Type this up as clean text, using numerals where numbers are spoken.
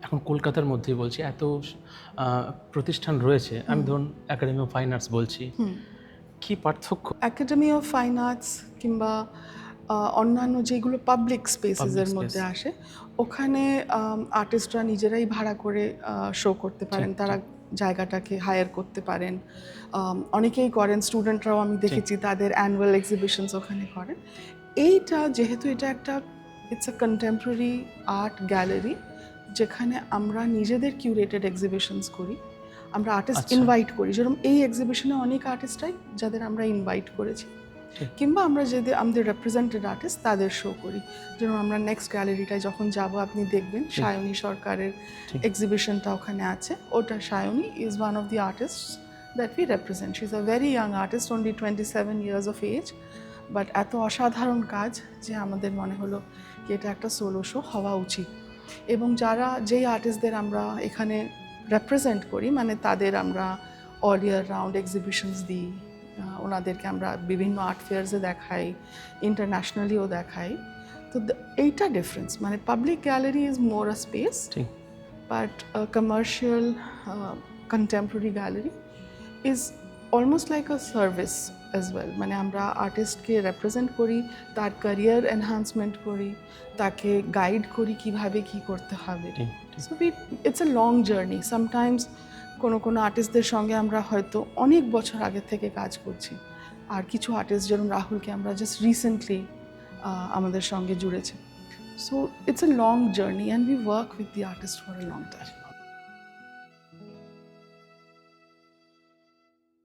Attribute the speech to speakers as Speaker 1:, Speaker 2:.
Speaker 1: এখন কলকাতার মধ্যেই বলছি, এত প্রতিষ্ঠান রয়েছে, আমি ধরুন একাডেমি অফ ফাইন আর্টস বলছি, কি পার্থক্য?
Speaker 2: একাডেমি অফ ফাইন আর্টস কিংবা অন্যান্য যেগুলো পাবলিক স্পেসেসের মধ্যে আসে, ওখানে আর্টিস্টরা নিজেরাই ভাড়া করে শো করতে পারেন, তারা জায়গাটাকে হায়ার করতে পারেন, অনেকেই করেন, স্টুডেন্টরাও আমি দেখেছি তাদের অ্যানুয়াল এক্সিবিশনস ওখানে করেন। এইটা যেহেতু এটা একটা it's a contemporary art gallery, যেখানে আমরা নিজেদের কিউরেটেড এক্সিবিশনস করি, আমরা আর্টিস্ট ইনভাইট করি, যেরকম এই এক্সিবিশনে অনেক আর্টিস্টরাই যাদের আমরা ইনভাইট করেছি, কিংবা আমরা যদি আমাদের রিপ্রেজেন্টেড আর্টিস্ট তাদের শো করি। যেমন আমরা নেক্সট গ্যালারিটায় যখন যাব আপনি দেখবেন সায়নী সরকারের এক্সিবিশনটা ওখানে আছে, ওটা Sayani is one of the artist that we represent. She is a very young artist, only 27 years of age, but এত অসাধারণ কাজ যে আমাদের মনে হলো কি এটা একটা সোলো শো হওয়া উচিত। এবং যেই আর্টিস্টদের আমরা এখানে রেপ্রেজেন্ট করি, মানে তাদের আমরা অল ইয়ার রাউন্ড এক্সিবিশনস দিই, ওনাদেরকে আমরা বিভিন্ন আর্ট ফেয়ার্সে দেখাই, ইন্টারন্যাশনালিও দেখাই। তো এইটা ডিফারেন্স, মানে public gallery is more a space, but commercial contemporary gallery is almost like a service as well. মানে আমরা আর্টিস্টকে রেপ্রেজেন্ট করি, তার ক্যারিয়ার এনহান্সমেন্ট করি, তাকে গাইড করি কিভাবে কি করতে হবে। So it's a long journey. Sometimes কোনো আর্টিস্টদের সঙ্গে আমরা হয়তো অনেক বছর আগে থেকে কাজ করছি, আর কিছু আর্টিস্ট যেমন রাহুলকে আমরা জাস্ট রিসেন্টলি আমাদের সঙ্গে জুড়েছে। So it's a long journey and we work with the artist for a long time.